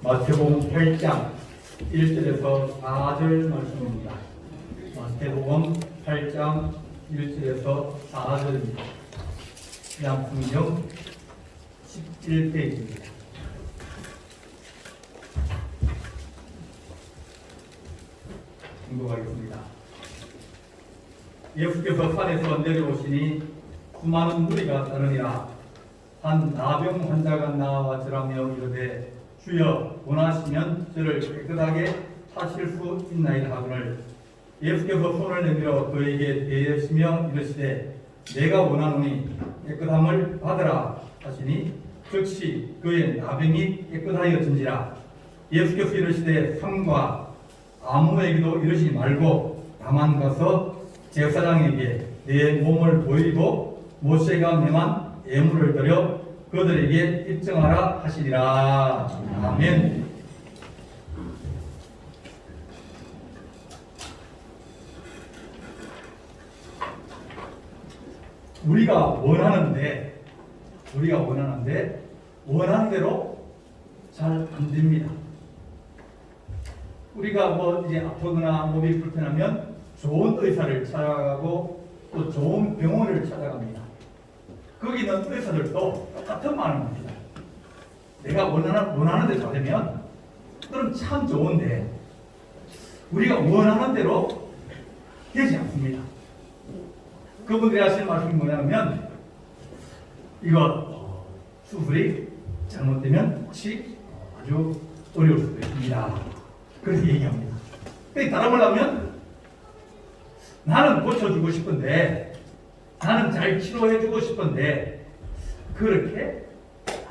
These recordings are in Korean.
마태복음 8장 1절에서 4절 말씀입니다. 마태복음 8장 1절에서 4절입니다. 양풍경 11페이지입니다. 공부하겠습니다. 예수께서 산에서 내려오시니 수많은 무리가 따르니라. 한 나병 환자가 나와 절하며 이르되 주여 원하시면 저를 깨끗하게 하실 수 있나이다 하거늘 예수께서 손을 내밀어 그에게 대시며 이르시되 내가 원하노니 깨끗함을 받으라 하시니 즉시 그의 나병이 깨끗하여진지라. 예수께서 이르시되 삼가 아무에게도 이르지 말고 다만 가서 제사장에게 내 몸을 보이고 모세가 명한 예물을 드려 그들에게 입증하라 하시니라. 아멘. 우리가 원하는데 원하는 대로 잘 안 됩니다. 우리가 뭐 이제 아프거나 몸이 불편하면 좋은 의사를 찾아가고 또 좋은 병원을 찾아갑니다. 거기 있는 의사들도 똑같은 말을 합니다. 내가 원하는 대로 되면 그럼 참 좋은데 우리가 원하는 대로 되지 않습니다. 그분들이 하시는 말씀이 뭐냐면 이거 수술이 잘못되면 혹시 아주 어려울 수도 있습니다. 그렇게 얘기합니다. 다름을 하면 나는 고쳐주고 싶은데 나는 잘 치료해주고 싶은데 그렇게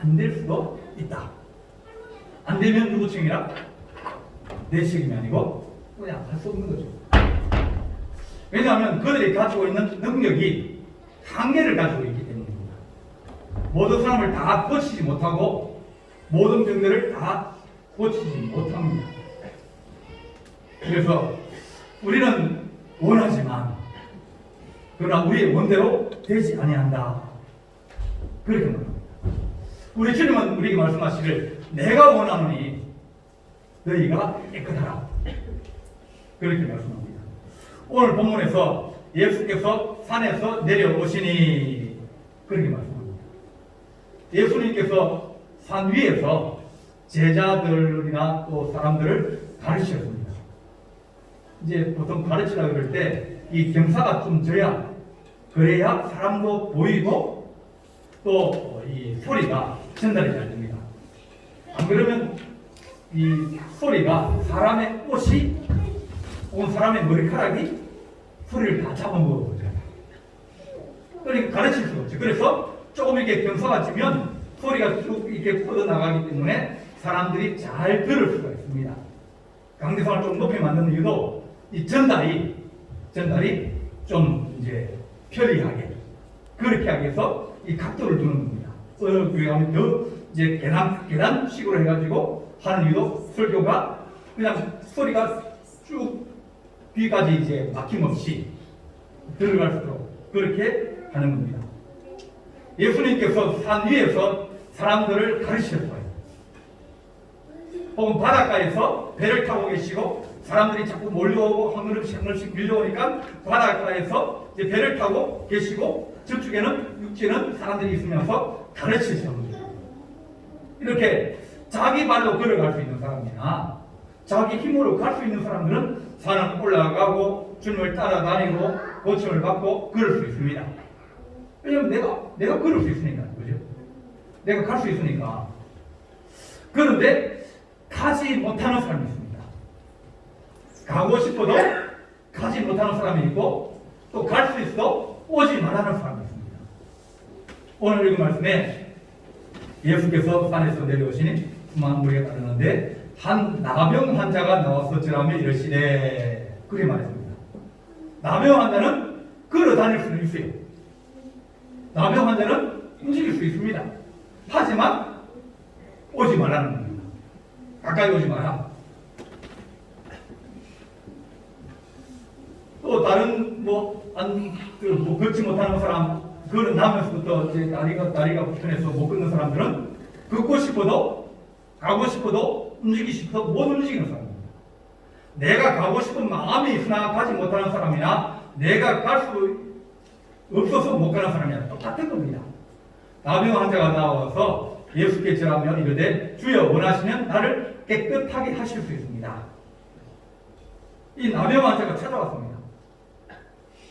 안 될 수도 있다. 안 되면 누구 책임이라? 내 책임이 아니고 그냥 할 수 없는 거죠. 왜냐하면 그들이 가지고 있는 능력이 한계를 가지고 있기 때문입니다. 모든 사람을 다 고치지 못하고 모든 병들을 다 고치지 못합니다. 그래서 우리는 원하지만 그러나 우리의 원대로 되지 아니한다. 그렇게 말합니다. 우리 주님은 우리에게 말씀하시길 내가 원하노니 너희가 깨끗하라. 그렇게 말씀합니다. 오늘 본문에서 예수께서 산에서 내려오시니 그렇게 말씀합니다. 예수님께서 산 위에서 제자들이나 또 사람들을 가르치셨습니다. 이제 보통 가르치라 그럴 때 이 경사가 좀 져야 그래야 사람도 보이고 또 이 소리가 전달이 잘 됩니다. 안 그러면 이 소리가 사람의 옷이 온 사람의 머리카락이 소리를 다 잡아먹어버려요. 그러니까 가르칠 수가 없죠. 그래서 조금 이렇게 경사가 지면 소리가 쭉 이렇게 뻗어나가기 때문에 사람들이 잘 들을 수가 있습니다. 강대상을 좀 높이 만드는 이유도 이 전달이 좀 이제 편리하게 그렇게 하기 위해서 이 각도를 두는 겁니다. 교회 가면 더 이제 계단식으로 해가지고 하는 이유도 설교가 그냥 소리가 쭉 귀까지 이제 막힘없이 들어갈 수 있도록 그렇게 하는 겁니다. 예수님께서 산 위에서 사람들을 가르치셨어요. 혹은 바닷가에서 배를 타고 계시고 사람들이 자꾸 몰려오고 한 걸음씩 밀려오니까 바닷가에서 이제 배를 타고 계시고 저쪽에는 육지는 사람들이 있으면서 가르치셨습니다. 이렇게 자기 발로 걸어갈 수 있는 사람이나 자기 힘으로 갈 수 있는 사람들은 산을 올라가고 주님을 따라다니고 고침을 받고 걸을 수 있습니다. 왜냐하면 내가 걸을 수 있으니까, 그죠? 내가 갈 수 있으니까. 그런데 가지 못하는 사람이 있습니다. 가고 싶어도 가지 못하는 사람이 있고 또 갈 수 있어도 오지 말라는 사람이 있습니다. 오늘 읽은 말씀에 예수께서 산에서 내려오시니 수많은 무리가 따르는데 한 나병 환자가 나와서 절하며 이르시되 그렇게 말했습니다. 나병 환자는 걸어 다닐 수는 있어요. 나병 환자는 움직일 수 있습니다. 하지만 오지 말라는 겁니다. 가까이 오지 마라. 또 다른 걷지 못하는 사람, 그걸 나면서부터 이제 다리가 불편해서 못 걷는 사람들은 걷고 싶어도 가고 싶어도 움직이고 싶어도 못 움직이는 사람입니다. 내가 가고 싶은 마음이 있으나 가지 못하는 사람이나 내가 갈 수 없어서 못 가는 사람이나 똑같은 겁니다. 나병 환자가 나와서 예수께 절하며 이르되 주여 원하시면 나를 깨끗하게 하실 수 있습니다. 이 나병 환자가 찾아왔습니다.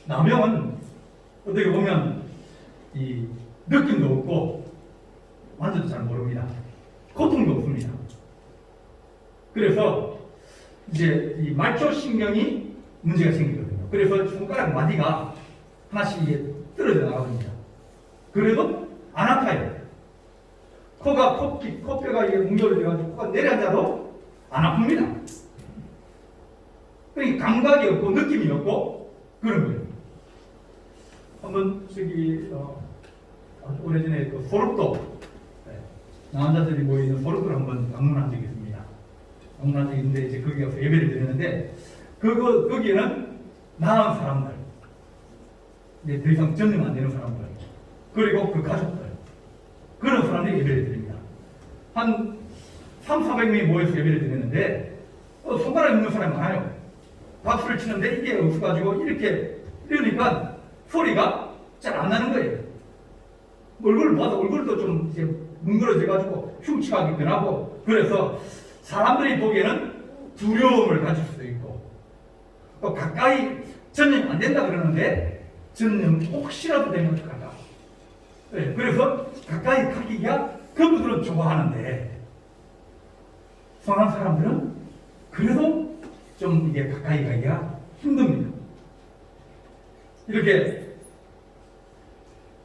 나병은 어떻게 보면 이 느낌도 없고 완전히 잘 모릅니다. 고통도 없습니다. 그래서 이제 이 말초신경이 문제가 생기거든요. 그래서 손가락 마디가 하나씩 떨어져 나갑니다. 그래도 안 아파요. 코뼈가 이게 뭉겨져가지고 코가 내려앉아도 안 아픕니다. 그러니까 감각이 없고 느낌이 없고 그런 거예요. 한번 저기 오래전에 그 소록도 남자들이 모이는 소록도를 한번 방문한 적이 있습니다. 방문한 적이 있는데 이제 거기 가서 예배를 드렸는데 거기에는 나은 사람들, 이제 더 이상 전염 안 되는 사람들, 그리고 그 가족들, 그런 사람들이 예배를 드립니다. 한 300~400명이 모여서 예배를 드렸는데 손가락 있는 사람이 많아요. 박수를 치는데 이게 없어가지고 이렇게 이러니까 소리가 잘 안 나는 거예요. 얼굴을 봐도 얼굴도 좀 이제 뭉그러져가지고 흉측하게 변하고, 그래서 사람들이 보기에는 두려움을 가질 수도 있고, 또 가까이 전염 안 된다 그러는데 전염 혹시라도 되면 어떡할까? 네, 그래서 가까이 가기가 그분들은 좋아하는데 선한 사람들은 그래도 좀 이게 가까이 가기가 힘듭니다. 이렇게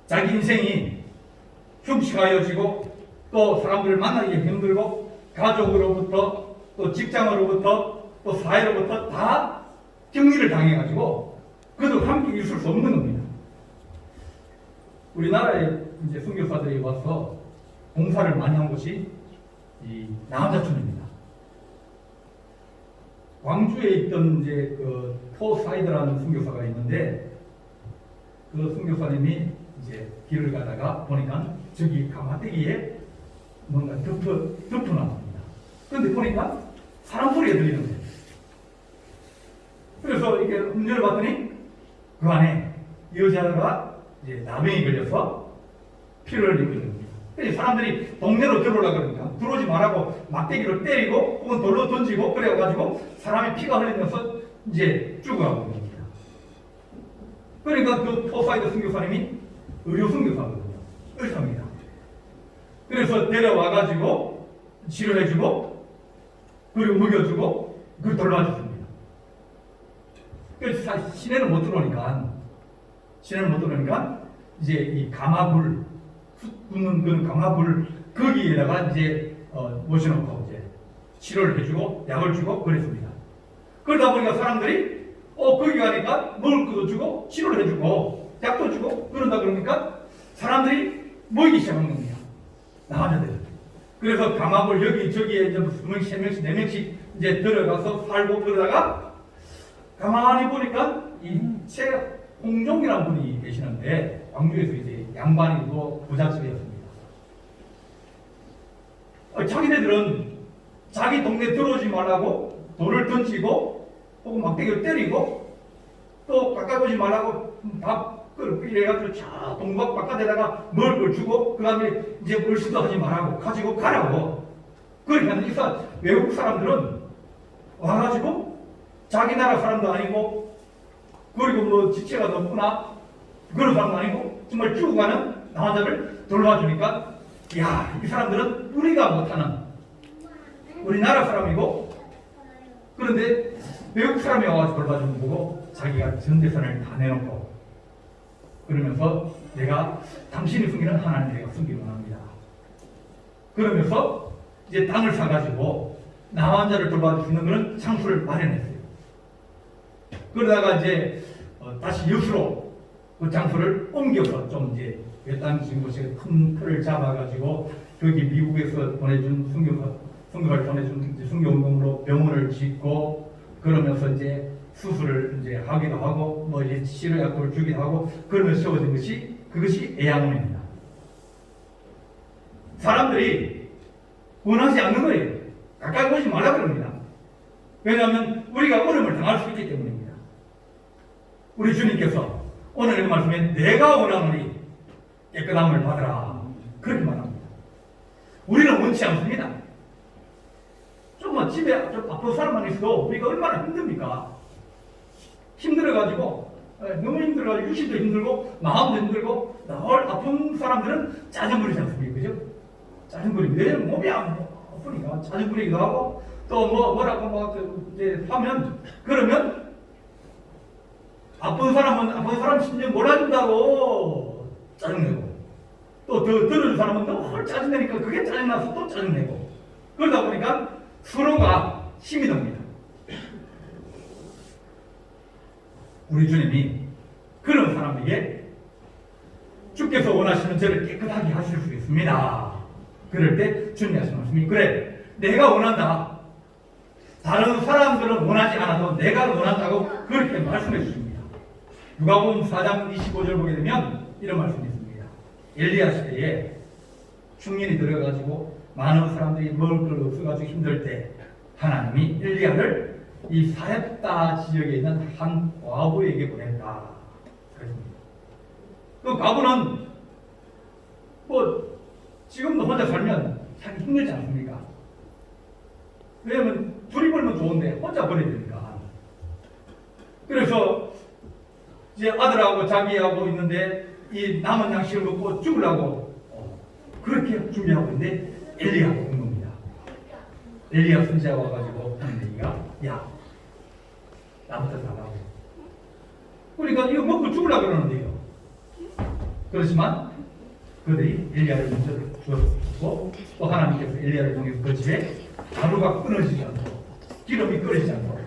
자기 인생이 흉측하여지고 또 사람들을 만나기 힘들고 가족으로부터 또 직장으로부터 또 사회로부터 다 격리를 당해가지고 그도 함께 있을 수 없는 겁니다. 우리나라에 이제 선교사들이 와서 봉사를 많이 한 곳이 이 남자촌입니다. 광주에 있던 이제 그 토사이드라는 선교사가 있는데 그 선교사님이 이제 길을 가다가 보니까 저기 가마떼기에 뭔가 덮어놨습니다. 그런데 보니까 사람 소리가 들리는 거예요. 그래서 이게 문제를 봤더니 그 안에 여자가 이제 나병이 걸려서 피를 흘리고 있는 겁니다. 그래서 사람들이 동네로 들어오려고 그러니까 들어오지 말라고 막대기로 때리고 혹은 돌로 던지고 그래가지고 사람이 피가 흘리면서 이제 죽어가고 있는 겁니다. 그러니까 그 포사이드 선교사님이 의료 선교사거든요. 의사입니다. 그래서 데려와가지고 치료해주고 그리고 먹여주고 그걸 돌봐줬습니다. 그래서 시내는 못 들어오니까 이제 이 가마불 굽는 그런 가마불 거기에다가 이제 모셔놓고 이제 치료를 해주고 약을 주고 그랬습니다. 그러다 보니까 사람들이 거기 가니까 먹을 것도 주고 치료를 해주고 약도 주고 그런다 그러니까 사람들이 모이기 시작한 겁니다. 남자들. 그래서 가마불 여기저기에 좀 2명씩, 3명씩, 4명씩 이제 들어가서 살고 그러다가 가만히 보니까 이 홍종이라는 분이 계시는데 광주에서 이제 양반이고 부잣집이었습니다. 자기네들은 자기 동네 들어오지 말라고 돌을 던지고 혹은 막대기를 때리고 또 가까이 오지 말라고 밥을 이래가지고 저 동박 바깥에다가 먹을 걸 주고 그 다음에 이제 얼씨도 하지 말라고 가지고 가라고. 그러니까 외국 사람들은 와가지고 자기 나라 사람도 아니고 그리고 뭐 지체가 높구나 그런 사람도 아니고 정말 죽어가는 남자를 돌봐주니까 이 사람들은 우리가 못하는 우리나라 사람이고 그런데 외국 사람이 와서 돌봐주는 거 보고 자기가 전 재산을 다 내놓고 그러면서 내가 당신이 숨기는 하나님을 내가 숨기고 합니다. 그러면서 이제 땅을 사가지고 남한자를 돌봐주는 그런 장소를 마련했어요. 그러다가 이제 다시 여수로 그 장소를 옮겨서 좀 이제 외딴 지금 곳에 큰 틀을 잡아가지고 거기 미국에서 보내준 선교를 보내준 선교운동으로 병원을 짓고 그러면서 이제 수술을 이제 하기도 하고 뭐 이제 치료약을 주기도 하고 그러면서 세워진 것이 그것이 애양원입니다. 사람들이 원하지 않는 거예요. 가까이 오지 말라 그럽니다. 왜냐하면 우리가 어려움을 당할 수 있기 때문입니다. 우리 주님께서 오늘 이 말씀에 내가 원하노니 깨끗함을 받으라 그렇게 말합니다. 우리는 원치 않습니다. 좀만 집에 좀 아픈 사람만 있어도 우리가 얼마나 힘듭니까? 힘들어가지고 너무 힘들어가지고 육신도 힘들고 마음도 힘들고 늘 아픈 사람들은 짜증부리지 않습니까? 그죠? 짜증부리고 내 몸이 아프니까 짜증부리기도 하고 또 뭐라고 이제 하면 그러면 아픈 사람 심정 몰아준다고 짜증내고 또 더 들어준 사람은 더 짜증내니까 그게 짜증나서 또 짜증내고 그러다 보니까 서로가 힘이 듭니다. 우리 주님이 그런 사람에게 주께서 원하시는 저를 깨끗하게 하실 수 있습니다. 그럴 때 주님이 하시는 말씀이 그래 내가 원한다. 다른 사람들은 원하지 않아도 내가 원한다고 그렇게 말씀해 주십니다. 누가복음 4장 25절 보게 되면 이런 말씀이 있습니다. 엘리야 시대에 충년이 들어가지고 많은 사람들이 먹을 걸 없어가지고 힘들 때 하나님이 엘리야를 이 사렙다 지역에 있는 한 과부에게 보냈다. 그렇습니다. 그 과부는 지금도 혼자 살면 살기 힘들지 않습니까? 왜냐면 둘이 벌면 좋은데 혼자 벌어야 되니까. 그래서 이제 아들하고 자기하고 있는데 이 남은 양식을 먹고 죽으려고 그렇게 준비하고 있는데 엘리야가 온 겁니다. 엘리야 선지자가 와가지고 하는 얘기가 야 나부터 달라고. 그러니까 이거 먹고 죽으려고 그러는데요. 그렇지만 그들이 엘리야를 먼저 주었고 또 하나님께서 엘리야를 통해서 그 집에 가루가 끊어지지 않고 기름이 끓이지 않고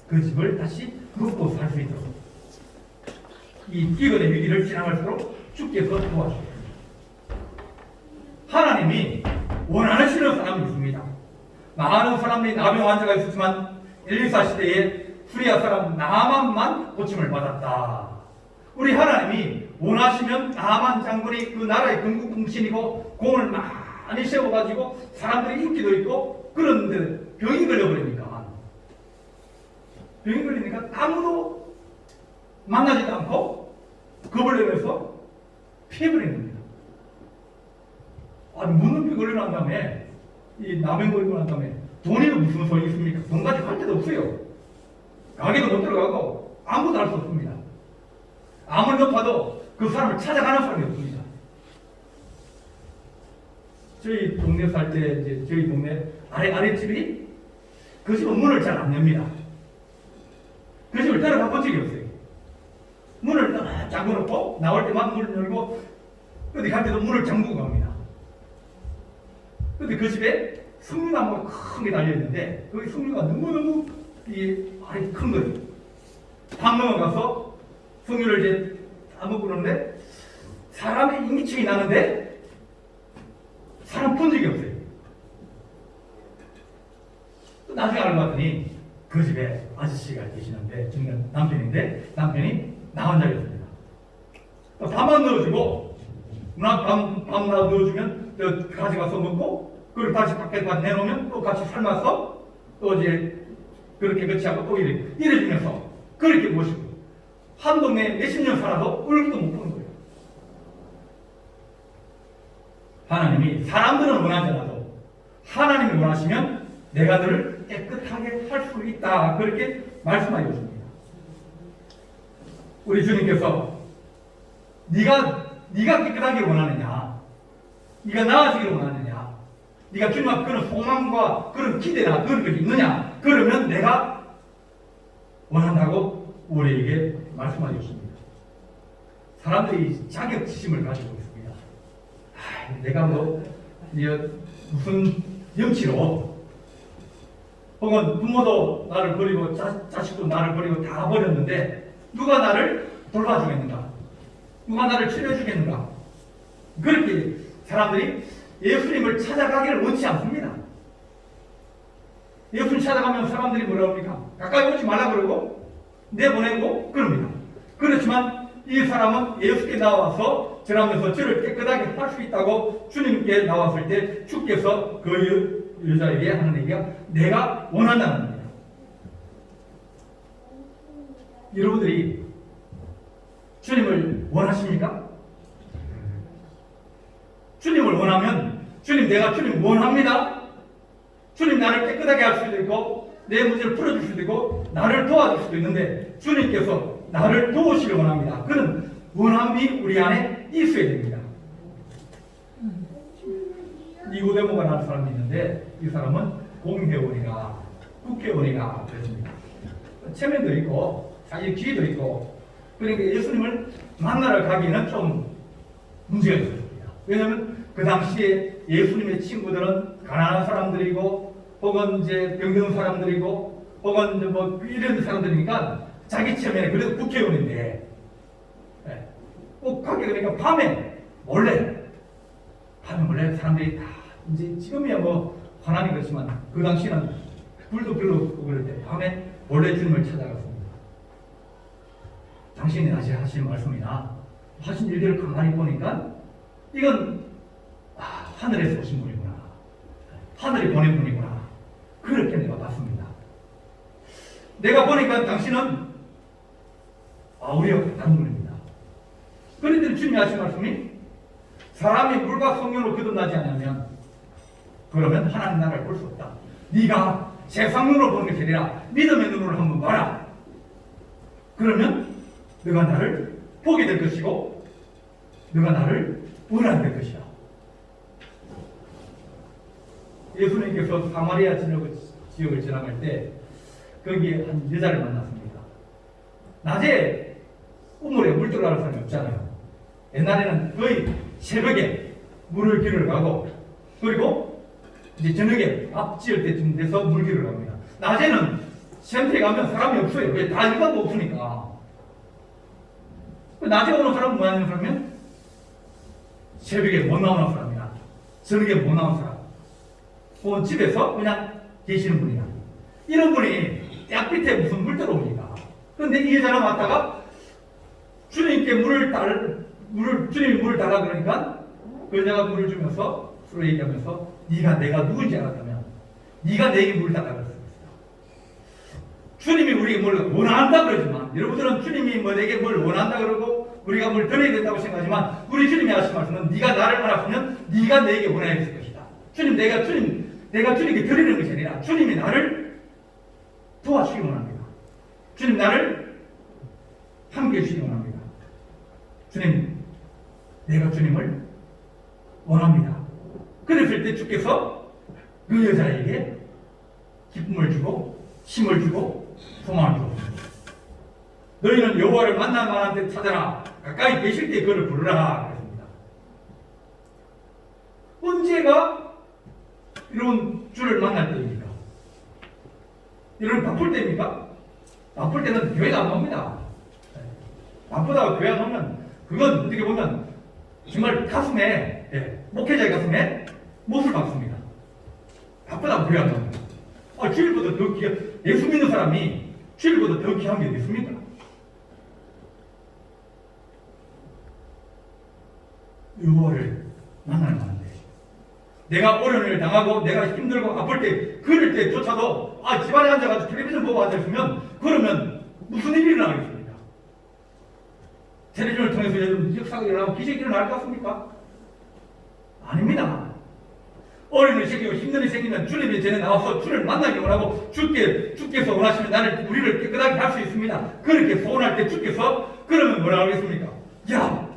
그 집을 다시 먹고 살 수 있도록 이 기근의 위기를 지나갈수록 주께서 도와주십니다. 하나님이 원하시는 사람이 있습니다. 많은 사람들이 나병 환자가 있었지만 엘리사 시대에 수리아 사람 나만만 고침을 받았다. 우리 하나님이 원하시면 나만 장군이 그 나라의 건국공신이고 공을 많이 세워가지고 사람들이 인기도 있고 그런데 병이 걸려버리니까 아무도 만나지도 않고 겁을 내면서 피해버리는 겁니다. 문눈비 걸리고 난 다음에 이 남행 걸리고 난 다음에 돈이 무슨 소용이 있습니까? 돈 가지고 할 데도 없어요. 가게도 못 들어가고 아무것도 할 수 없습니다. 아무리 높아도 그 사람을 찾아가는 사람이 없습니다. 저희 동네 살 때 이제 저희 동네 아랫집이 그 집은 문을 잘 안 엽니다. 그 집을 들어가 본 적이 없어요. 문을 잠궈놓고 나올 때만 문을 열고 어디 갈 때도 문을 잠그고 갑니다. 근데 그 집에 석류나무가 큰 게 달려있는데 거기 석류가 너무너무 큰 거예요. 방 넘어가서 석류를 이제 따먹고 그러는데 사람의 인기증이 나는데 사람 본 적이 없어요. 또 나중에 알고 봤더니 그 집에 아저씨가 계시는데 지금 남편인데 남편이 나 혼자였습니다. 밥만 넣어주고 밥 넣어주면 가져가서 먹고 그걸 다시 밖에 내놓으면 또 같이 삶아서 또 이제 그렇게 거치하고 또 이래주면서 그렇게 모시고 한 동네에 몇십 년 살아도 얼굴도 못 보는 거예요. 하나님이 사람들은 원하지 않아도 하나님이 원하시면 내가 너를 깨끗하게 할 수 있다. 그렇게 말씀하여 주십니다. 우리 주님께서 네가 깨끗하기를 원하느냐? 네가 나아지기를 원하느냐? 네가 주님 앞에 그런 소망과 그런 기대나 그런 것이 있느냐? 그러면 내가 원한다고 우리에게 말씀하여 주십니다. 사람들이 자격지심을 가지고 있습니다. 내가 무슨 염치로 혹은 부모도 나를 버리고 자식도 나를 버리고 다 버렸는데 누가 나를 돌봐주겠는가? 누가 나를 치료해주겠는가? 그렇게 사람들이 예수님을 찾아가기를 원치 않습니다. 예수님 찾아가면 사람들이 뭐라 합니까? 가까이 오지 말라 그러고 내보내고 그럽니다. 그렇지만 이 사람은 예수께 나와서 절하면서 저를 깨끗하게 할 수 있다고 주님께 나왔을 때 주께서 그 여자에게 하는 얘기가 내가 원한다는 겁니다. 여러분들이 주님을 원하십니까? 주님을 원하면 주님 내가 주님 원합니다. 주님 나를 깨끗하게 할 수도 있고 내 문제를 풀어줄 수도 있고 나를 도와줄 수도 있는데 주님께서 나를 도우시길 원합니다. 그런 원함이 우리 안에 있어야 됩니다. 니고데모가 라는 사람이 있는데 이 사람은 공회원이가 국회의원이가 그랬습니다. 체면도 있고 자기 지위도 있고 그러니까 예수님을 만나러 가기는 좀 문제가 있었습니다. 왜냐하면 그 당시에 예수님의 친구들은 가난한 사람들이고 혹은 이제 병든 사람들이고 혹은 이제 뭐 이런 사람들이니까 자기 체면에 그래도 국회의원인데 꼭 가게 되니까 밤에 몰래 사람들이 다 이제 지금이야 뭐 환한이 그렇지만 그 당시는 불도 별로 없고 그럴 때 밤에 몰래 주님을 찾아갔습니다. 당신이 다시 하신 말씀이나 하신 일들을 가만히 보니까 이건 하늘에서 오신 분이구나. 하늘이 보낸 분이구나. 그렇게 내가 봤습니다. 내가 보니까 당신은 우리와 같은 분입니다. 그런데 주님이 하신 말씀이 사람이 물과 성령으로 거듭나지 않으면 그러면 하나님 나라를 볼 수 없다. 네가 세상 눈으로 보는 것이 아니라 믿음의 눈으로 한번 봐라. 그러면 너가 나를 보게 될 것이고 너가 나를 원하게 될 것이야. 예수님께서 사마리아 지역을 지나갈 때 거기에 한 여자를 만났습니다. 낮에 우물에 물 들어가는 사람이 없잖아요. 옛날에는 거의 새벽에 물을 길을 가고 그리고 이제 저녁에 밥 지을 때쯤 돼서 물 길을 갑니다. 낮에는 센터에 가면 사람이 없어요. 왜? 다 일반도 없으니까. 낮에 오는 사람은 뭐 하는 사람이면 새벽에 못 나오는 사람이나 저녁에 못 나오는 사람 혹은 집에서 그냥 계시는 분이나 이런 분이 약 밑에 무슨 물 들어옵니까? 그런데 이 여자는 왔다가 주님께 주님이 물을 달라 그러니까 그 여자가 물을 주면서 서로 얘기하면서 네가 내가 누군지 알았다면 네가 내게 물을 달라 그랬어. 주님이 우리에게 뭘 원한다 그러지만 여러분들은 주님이 뭐 내게 뭘 원한다 그러고 우리가 뭘 드려야 된다고 생각하지만 우리 주님이 하신 말씀은 네가 나를 알았으면 네가 내게 원해야 될 것이다. 내가 주님께 드리는 것이 아니라 주님이 나를 도와주기 원합니다. 주님 나를 함께 해주시기 원합니다. 주님, 내가 주님을 원합니다. 그랬을 때 주께서 그 여자에게 기쁨을 주고 힘을 주고 소망을 주고 너희는 여호와를 만날 만한 데 찾아라. 가까이 계실 때 그를 부르라. 그랬습니다. 언제가 이런 주를 만날 때입니까? 이런 바쁠 때입니까? 바쁠 때는 교회가 안 나옵니다. 바쁘다고 교회 안 오면 그건 어떻게 보면 정말 가슴에 목회자의 가슴에 못을 박습니다. 바쁘다고 교회 안 나옵니다. 주일보다 더 귀한 예수 믿는 사람이 주일보다 더 귀한 게 있습니까? 여호와를 만날 만한데 내가 어려움을 당하고 내가 힘들고 아플 때 그럴 때조차도 집안에 앉아가지고 텔레비전 보고 앉아있으면 그러면 무슨 일이 일어나겠습니까? 텔레비전을 통해서 여러분 역사가 일어나고 기적이 일어날 것 같습니까? 아닙니다. 어려움이 생기고 힘든 일이 생기면 주님이 전에 나와서 주를 만나기 원하고 주께서 원하시면 우리를 깨끗하게 할 수 있습니다. 그렇게 소원할 때 주께서 그러면 뭐라 하겠습니까? 야,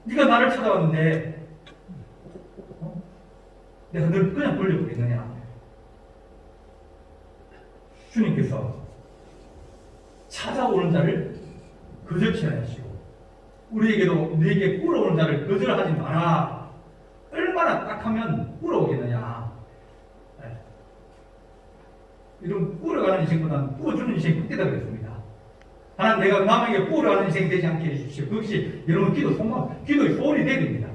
네가 나를 찾아왔는데 내가 널 그냥 돌려보겠느냐? 주님께서 찾아오는 자를 거절치 않으시고 우리에게도 네게 꾸러오는 자를 거절하지 마라. 얼마나 딱하면 꾸러오겠느냐? 이런 꾸러가는 인생보다는 꾸어주는 인생이 끝이다 그랬습니다. 하나님 내가 남에게 꾸어가는 인생이 되지 않게 해주십시오. 그것이 여러분 기도의 소원이 되야 됩니다.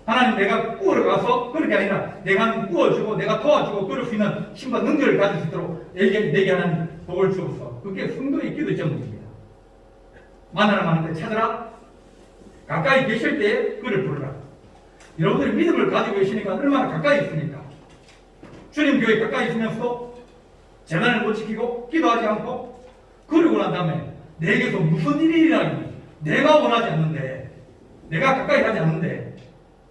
하나님 내가 꾸어가서 그렇게 아니라 내가 꾸어주고 내가 도와주고 그럴 수 있는 힘과 능력을 가질 수 있도록 내게 하나님 복을 주옵소서. 그게 성도의 기도의 전부입니다. 만나라 만한데 찾아라. 가까이 계실 때 그를 부르라. 여러분들이 믿음을 가지고 계시니까 얼마나 가까이 있습니까? 주님 교회 가까이 있으면서도 재난을 못 지키고 기도하지 않고 그러고 난 다음에 내게서 무슨 일이 일어나니 내가 원하지 않는데 내가 가까이 가지 않는데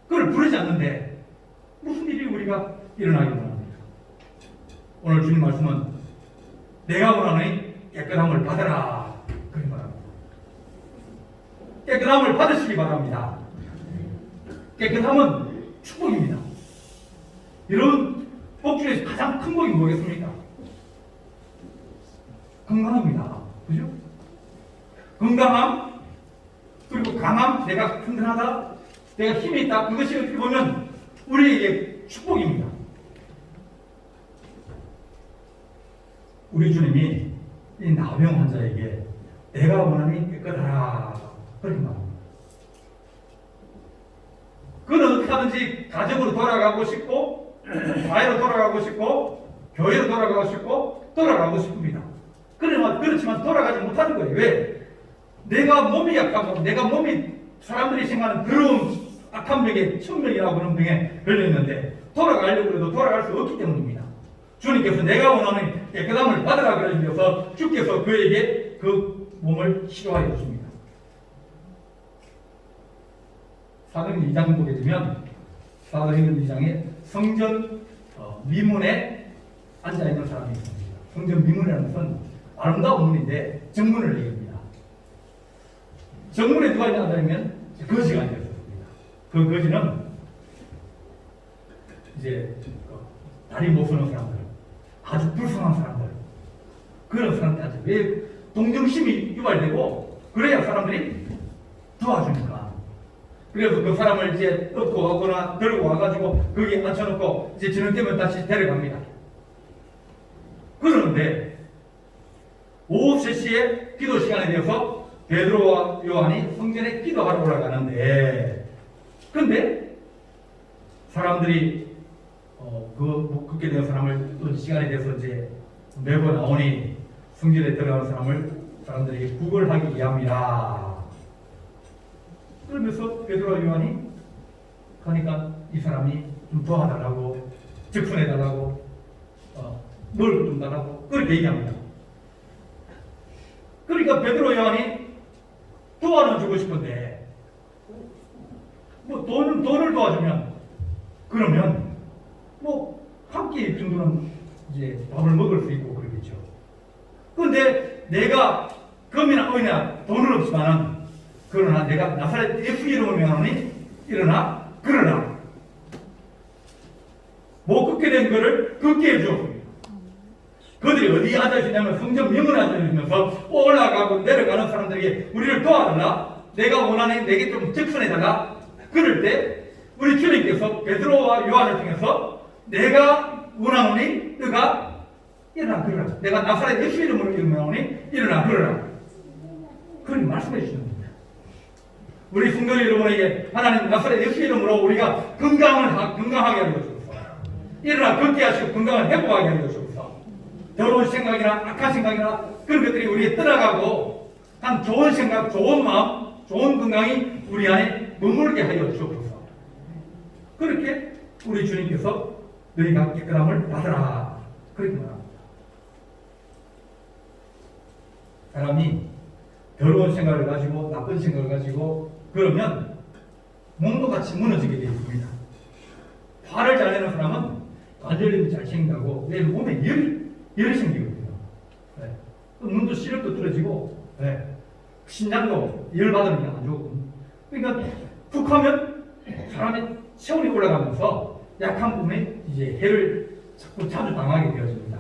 그를 부르지 않는데 무슨 일이 우리가 일어나기 원합니까? 오늘 주님 말씀은 내가 원하는 깨끗함을 받아라 그런 말합니다. 깨끗함을 받으시기 바랍니다. 깨끗함은 축복입니다. 여러분 복 중에서 가장 큰 복이 뭐겠습니까? 건강합니다. 그죠? 건강함 그리고 강함, 내가 든든하다, 내가 힘이 있다. 그것이 어떻게 보면 우리에게 축복입니다. 우리 주님이 이 나병 환자에게 내가 원하니 깨끗하라 그렇게 말합니다. 그는 어떻게 하든지 가정으로 돌아가고 싶고 사회로 돌아가고 싶고 교회로 돌아가고 싶습니다. 그렇지만 돌아가지 못하는 거예요. 왜? 내가 몸이 약하고 내가 몸이 사람들이 생각하는 더러운 악한 병에 천명이라고 그런 병에 걸렸는데 돌아가려고 해도 돌아갈 수 없기 때문입니다. 주님께서 내가 원하는 깨끗함을 받으라 그러셔서 주께서 그에게 그 몸을 치료하여 주십니다. 사도행전 2장 보게 되면 사도행전 2장에 성전 미문에 앉아있는 사람이 있습니다. 성전 미문이라는 것은 아름다운 문인데 정문을 얘기합니다. 정문에 누가 앉아있냐면 거지가 앉아있습니다. 그 거지는 이제 다리 못 서는 사람들, 아주 불쌍한 사람들, 그런 사람들한테 왜 동정심이 유발되고 그래야 사람들이 도와주니까. 그래서 그 사람을 이제 업고 오거나 들고 와가지고 거기에 앉혀놓고 이제 저녁 되면 다시 데려갑니다. 그러는데 오후 3시에 기도 시간이 되어서 베드로와 요한이 성전에 기도하러 올라가는데 근데 사람들이 그렇게 된 사람을 또 시간이 돼서 이제 매고 나오니 성전에 들어가는 사람을 사람들에게 구걸하기 위함이라. 그러면서 베드로와 요한이 가니까 이 사람이 좀 도와달라고 적선해달라고 뭘 좀 달라고 그렇게 얘기합니다. 그러니까 베드로 요한이 도와는 주고 싶은데 뭐 돈을 도와주면 그러면 뭐 한 끼 정도는 이제 밥을 먹을 수 있고 그러겠죠. 그런데 내가 금이나 은이나 돈은 없지만은 그러나 내가 나사렛 예수 이름을 명하노니 일어나 그러나 못 걷게 된 거를 걷게 해주었습니다. 그들이 어디에 앉아있냐면 성전 명을 앉아있으면서 올라가고 내려가는 사람들에게 우리를 도와달라, 내가 원하는 내게 좀 적선해달라. 그럴 때 우리 주님께서 베드로와 요한을 통해서 내가 원하노니 너가 일어나 그러라, 내가 나사렛 예수 이름으로 명하노니 일어나 그러라. 그런 말씀해 주시는 겁니다. 우리 성도 여러분에게 하나님 나사렛 예수 이름으로 우리가 건강하게 하여 주옵소서. 일어나 걷게 하시고 건강을 회복하게 하여 주옵소서. 더러운 생각이나 악한 생각이나 그런 것들이 우리에 떠나가고 한 좋은 생각, 좋은 마음, 좋은 건강이 우리 안에 머물게 하여 주옵소서. 그렇게 우리 주님께서 너희가 깨끗함을 받으라 그렇게 말합니다. 사람이 더러운 생각을 가지고 나쁜 생각을 가지고 그러면 몸도 같이 무너지게 되어 있습니다. 화를 잘 내는 사람은 관절염이 잘 생긴다고 내 몸에 열이 생기거든요. 네. 눈도 시력도 떨어지고 네. 신장도 열 받으면 안 좋거든요. 그러니까 툭 하면 사람의 체온이 올라가면서 약한 부분에 이제 해를 자주 당하게 되어집니다.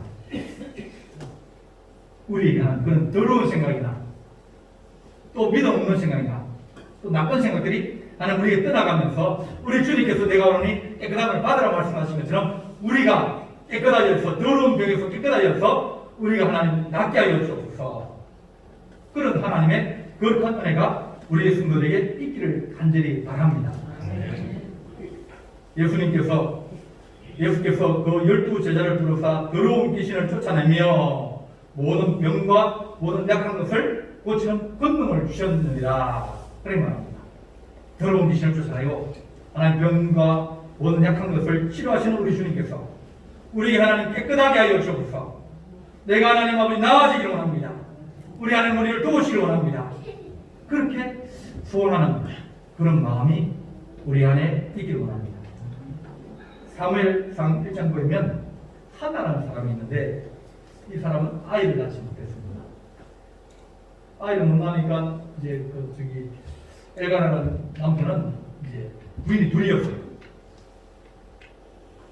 우리에게 하는 그런 더러운 생각이나 또 믿음 없는 생각이나 또 나쁜 생각들이 하나님 우리에게 떠나가면서 우리 주님께서 내가 오니 깨끗함을 받으라 말씀하신 것처럼 우리가 깨끗하여서 더러운 병에서 깨끗하여서 우리가 하나님 낫게 하여 주옵소서. 그런 하나님의 거룩한 은혜가 우리의 성도들에게 있기를 간절히 바랍니다. 예수께서 그 12 제자를 부르사 더러운 귀신을 쫓아내며 모든 병과 모든 약한 것을 고치는 권능을 주셨느니라. 그런 말입니다. 더러운 귀신을 쫓아내고 하나님 병과 모든 약한 것을 치료하시는 우리 주님께서 우리에게 하나님 깨끗하게 하여 주옵소서. 내가 하나님 아버지 나아지기를 원합니다. 우리 하나님 우리를 도우시기를 원합니다. 그렇게 소원하는 그런 마음이 우리 안에 있기를 원합니다. 사무엘상 1장 보면 하나라는 사람이 있는데 이 사람은 아이를 낳지 못했습니다. 아이를 못 낳으니까 이제 엘가나라는 남편은 이제 부인이 둘이었어요.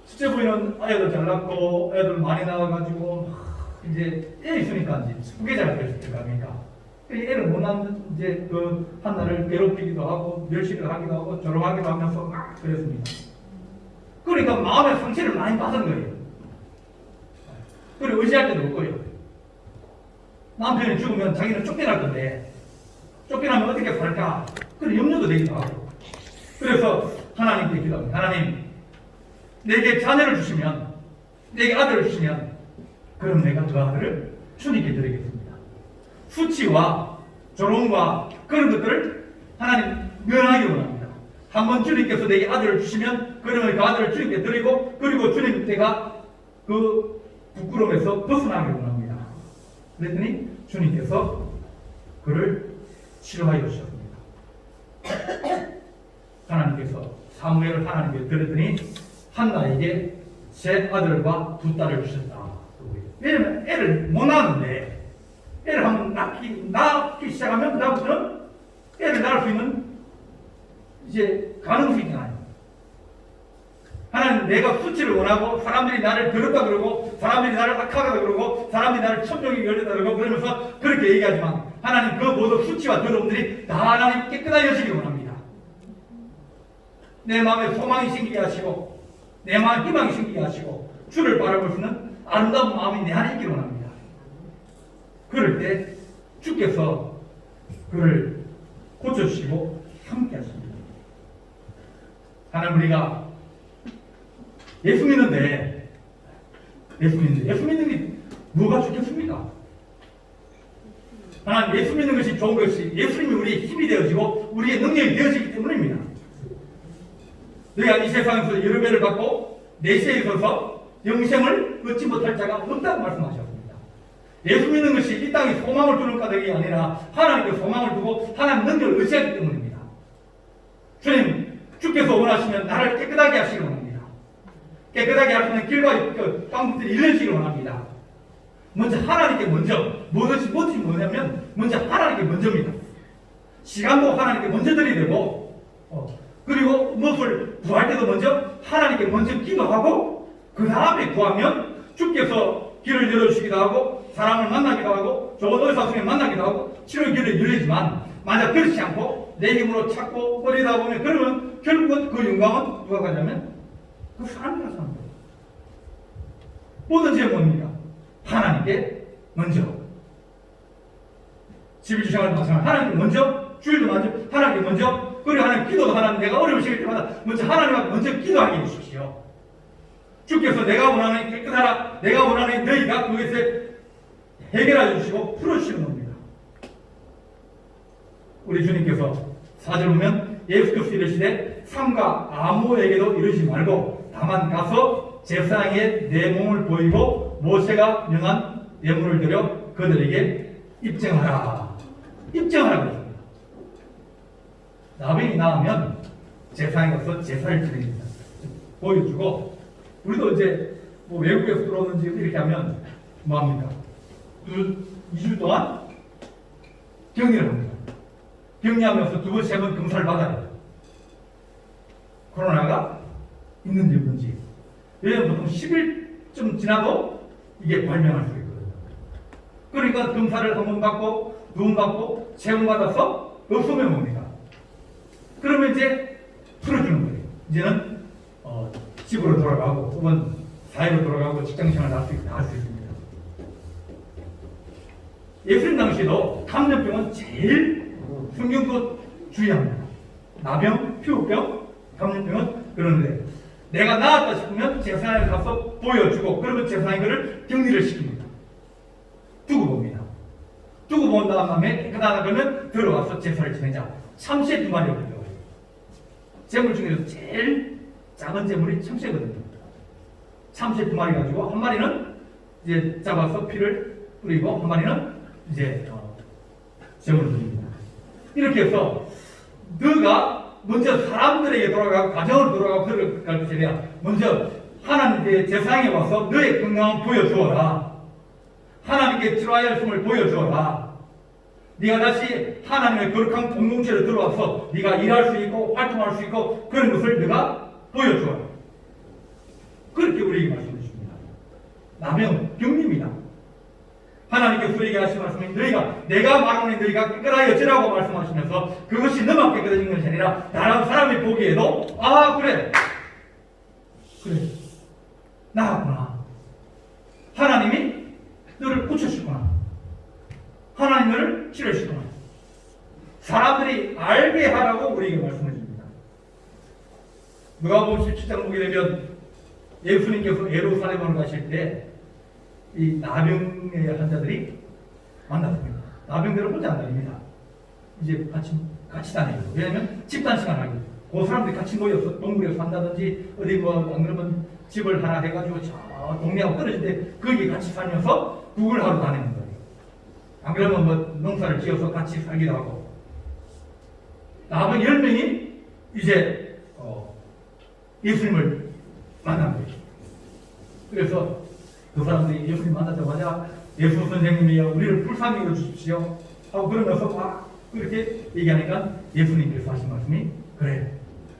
첫째 부인은 아이들 잘 낳고 애들 많이 낳아가지고 이제 애 있으니까 이제 후계자가 될 수 있을 거 아닙니까? 애를 못 낳는 이제 그 한나를 괴롭히기도 하고 멸시를 하기도 하고 조롱하기도 하면서 막 그랬습니다. 그러니까 마음의 상처를 많이 받은 거예요. 그리고 의지할 때도 없고요. 남편이 죽으면 자기는 쫓겨날 건데 쫓겨나면 어떻게 살까? 그런 염려도 되기도 하고. 그래서 하나님께 기도합니다. 하나님, 내게 자녀를 주시면, 내게 아들을 주시면, 그럼 내가 그 아들을 주님께 드리겠습니다. 수치와 조롱과 그런 것들을 하나님 면하기 원합니다. 한번 주님께서 내게 아들을 주시면 그러면 그 아들을 주님께 드리고 그리고 주님 내가 그 부끄러움에서 벗어나기 원합니다. 그랬더니 주님께서 그를 치료하여 주셨습니다. 하나님께서 사무엘을 하나님께 드렸더니 한나에게 세 아들과 두 딸을 주셨다. 왜냐면 애를 못 낳았는데 애를 한번 낳기 시작하면 그다음부터는 애를 낳을 수 있는 이제 가능성이 있잖아요. 하나님, 내가 수치를 원하고 사람들이 나를 더럽다 그러고 사람들이 나를 악하다 그러고 사람들이 나를 천정이 열렸다 그러고 그러면서 그렇게 얘기하지만 하나님 그 모든 수치와 더러움들이 다 하나님 깨끗하게 여시기 원합니다. 내 마음에 소망이 생기게 하시고 내 마음에 희망이 생기게 하시고 주를 바라볼 수 있는 아름다운 마음이 내 안에 있기를 원합니다. 그럴 때 주께서 그를 고쳐주시고 함께 하십니다. 하나님, 우리가 예수 믿는데 예수 믿는 게 뭐가 좋겠습니까? 하나님, 예수 믿는 것이 좋은 것이 예수님이 우리의 힘이 되어지고 우리의 능력이 되어지기 때문입니다. 너희가 이 세상에서 여러 배를 받고 내세에 있어서 영생을 얻지 못할 자가 없다고 말씀하셨습니다. 예수 믿는 것이 이 땅에 소망을 두는 까닭이 아니라 하나님께 소망을 두고 하나님 능력을 의지하기 때문입니다. 주님, 주께서 원하시면 나를 깨끗하게 하시기 원합니다. 깨끗하게 할 수 있는 길과 그 방법들이 이루어지기를 원합니다. 먼저 하나님께 먼저 뭐든지 뭐냐면 먼저 하나님께 먼저입니다. 시간도 하나님께 먼저 드려야 되고 그리고 무엇을 구할 때도 먼저 하나님께 먼저 기도하고 그 다음에 구하면 주께서 길을 열어주시기도 하고 사람을 만나기도 하고 좋은 의사 선생님 만나기도 하고 치료의 길을 열리지만 만약 그렇지 않고 내 힘으로 찾고 버리다 보면 그러면 결국은 그 영광은 누가 가냐면 그 사람이 가서 하는 거예요. 뭐든지 뭡니까? 하나님께 먼저. 11주 생활도 마찬가지. 하나님께 먼저, 주일도 먼저, 하나님께 먼저, 그리고 하나님 기도도 하나님 내가 어려우실 때마다 먼저 하나님께 먼저 기도하게 해주십시오. 주께서 내가 원하는 깨끗하라, 내가 원하는 너희가 그것에 해결해 주시고 풀어주시는 겁니다. 우리 주님께서 4절 보면 예수께서 이르시되 삼가 아무에게도 이르지 말고 다만 가서 제사장에 내 몸을 보이고 모세가 명한 예물을 드려 그들에게 입증하라. 입증하라고 했습니다. 나병이 나으면 제사장에 가서 제사를 드립니다. 보여주고 우리도 이제 뭐 외국에서 들어오는지 이렇게 하면 뭐합니까? 2주 동안 격리를 합니다. 격리하면서 2번, 3번 검사를 받아요. 코로나가 있는지 없는지. 왜냐하면 보통 10일쯤 지나도 이게 발명할 수 있거든요. 그러니까 검사를 1번 받고 2번 받고 3번 받아서 없으면 뭡니까? 그러면 이제 풀어주는 거예요. 이제는 집으로 돌아가고 혹은 사회로 돌아가고 직장생활을 할 수 있습니다. 예수님 당시에도 감염병은 제일 성경도 주의합니다. 나병, 피부병, 감염병은 그런데 내가 나았다 싶으면 제사장에 가서 보여주고 그러면 제사장이 그를 격리를 시킵니다. 두고 봅니다. 두고 본 다음에 깨끗하다 그러면 들어와서 제사를 지내자. 참새 2마리를 가져와요. 재물 중에서 제일 작은 재물이 참새거든요. 참새 2마리 가지고 한 마리는 이제 잡아서 피를 뿌리고 한 마리는 이제 재물을 드립니다. 이렇게 해서 너가 먼저 사람들에게 돌아가고 가정으로 돌아가고 그를 갈 것이냐 먼저 하나님께 제사장에 와서 너의 건강을 보여주어라. 하나님께 드라이얼성을 보여주어라. 네가 다시 하나님의 거룩한 공동체로 들어와서 네가 일할 수 있고 활동할 수 있고 그런 것을 네가 보여주어라. 그렇게 우리에게 말씀해 주십니다. 나면 경리입니다. 하나님께서 우리에게 하신 말씀은 내가 말하는 너희가 깨끗하여지라고 말씀하시면서 그것이 너만 깨끗해진 것이 아니라 다른 사람이 보기에도 그래 나았구나. 하나님이 너를 고쳐주구나. 하나님 너를 치료해주구나. 사람들이 알게 하라고 우리에게 말씀해 줍니다. 누가복음 17장 보게 되면 예수님께서 예루살렘으로 가실 때 이 나병의 환자들이 만났습니다. 나병들은 혼자 안 다닙니다. 이제 같이 다니고. 왜냐하면 집단 생활하기. 그 사람들이 같이 모여서 동굴에 산다든지 어디 안 그러면 집을 하나 해가지고 저 동네하고 떨어진데 거기 같이 살면서 국을 하러 다니는 거예요. 안 그러면 농사를 지어서 같이 살기도 하고. 나병 10명이 이제 예수님을 만난 거예요. 그래서 그 사람들이 예수님 만나자마자 예수 선생님이여 우리를 불쌍히 여주십시오 하고 그러면서 막 그렇게 얘기하니까 예수님께서 하신 말씀이 그래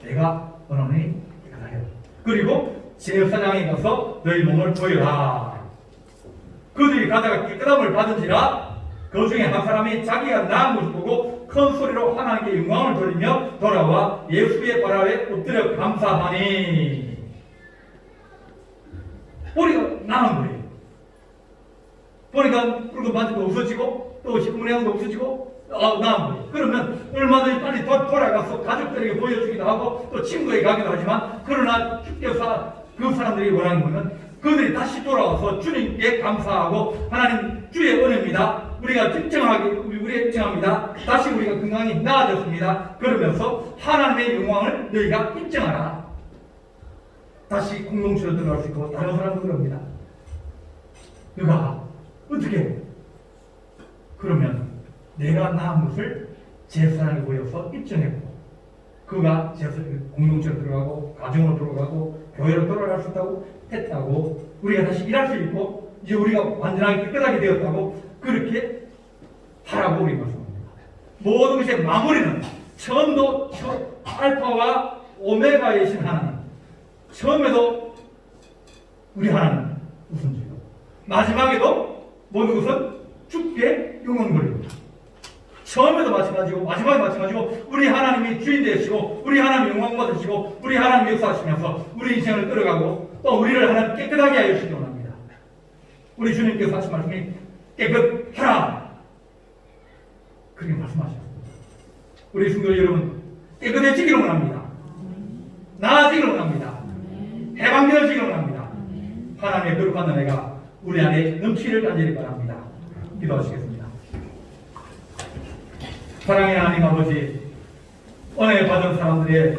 내가 원하니 깨끗하여 그리고 제사장에 가서 너희 몸을 보여라. 그들이 가다가 깨끗함을 받은지라 그 중에 한 사람이 자기가 나은 것을 보고 큰 소리로 하나님께 영광을 돌리며 돌아와 예수의 발 아래 엎드려 감사하니. 머리가 나은 거예요. 보니까 붉은 반지도 없어지고 또 식물향도 없어지고 나은 거예요. 그러면 얼마든지 빨리 돌아가서 가족들에게 보여주기도 하고 또 친구에게 가기도 하지만 그러나 주께서 그 사람들이 원하는 것은 그들이 다시 돌아와서 주님께 감사하고 하나님 주의 은혜입니다. 우리가 입증합니다. 다시 우리가 건강이 나아졌습니다. 그러면서 하나님의 영광을 너희가 입증하라. 다시 공동체로 들어갈 수 있고 다른 사람도 그럽니다. 너가 어떻게 그러면 내가 낳은 것을 제사장에 보여서 입증했고 그가 공동체로 들어가고 가정으로 들어가고 교회로 돌아갈 수 있다고 했다고 우리가 다시 일할 수 있고 이제 우리가 완전하게 깨끗하게 되었다고 그렇게 하라고 우리 말씀합니다. 모든 것의 마무리는 처음도 알파와 오메가이신 하나님 처음에도 우리 하나님 우선주의고 마지막에도 모든 것은 주께 영광 돌립니다. 처음에도 마찬가지고 마지막에 마찬가지고 우리 하나님이 주인 되시고 우리 하나님 영광 받으시고 우리 하나님 역사하시면서 우리 인생을 끌어가고 또 우리를 하나님 깨끗하게 하여 주시기 원합니다. 우리 주님께서 하신 말씀이 깨끗하라 그렇게 말씀하셨습니다. 우리 성도 여러분 깨끗해지기를 원합니다. 나아지기를 원합니다. 해방되어지기를 원합니다. 하나님의 거룩한 은혜가 우리 안에 넘치기를 간절히 바랍니다. 기도하시겠습니다. 사랑의 하나님 아버지 은혜 받은 사람들의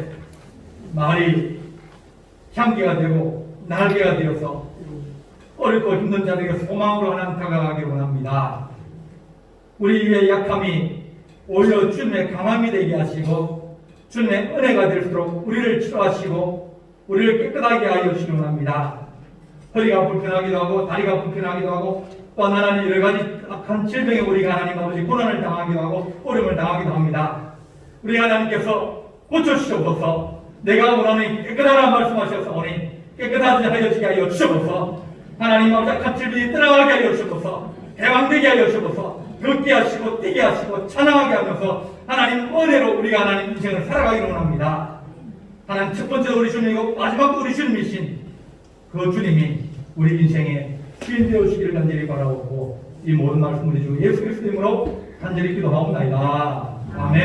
말이 향기가 되고 날개가 되어서 어렵고 힘든 자들에게 소망으로 하나님 다가가기를 원합니다. 우리의 약함이 오히려 주님의 강함이 되게 하시고 주님의 은혜가 될수록 우리를 치료하시고 우리를 깨끗하게 하여 주시기 원합니다. 허리가 불편하기도 하고 다리가 불편하기도 하고 또 하나님 여러 가지 악한 질병에 우리가 하나님 아버지 고난을 당하기도 하고 어려움을 당하기도 합니다. 우리 하나님께서 고쳐주셔서 내가 원하는 깨끗하라 말씀하셨사오니 깨끗하게 하여 주게 하여 주셔서 하나님 아버지 악한 질병이 떠나가게 하여 주셔서 해방되게 하여 주셔서 걷게 하시고 뛰게 하시고 찬양하게 하면서 하나님 은혜로 우리가 하나님 인생을 살아가기를 원합니다. 하나님 첫 번째도 우리 주님이고 마지막도 우리 주님이신 그 주님이 우리 인생의 주인 되어주시기를 간절히 바라고 이 모든 말씀 우리 주 예수 그리스도 이름으로 간절히 기도하옵나이다. 아멘.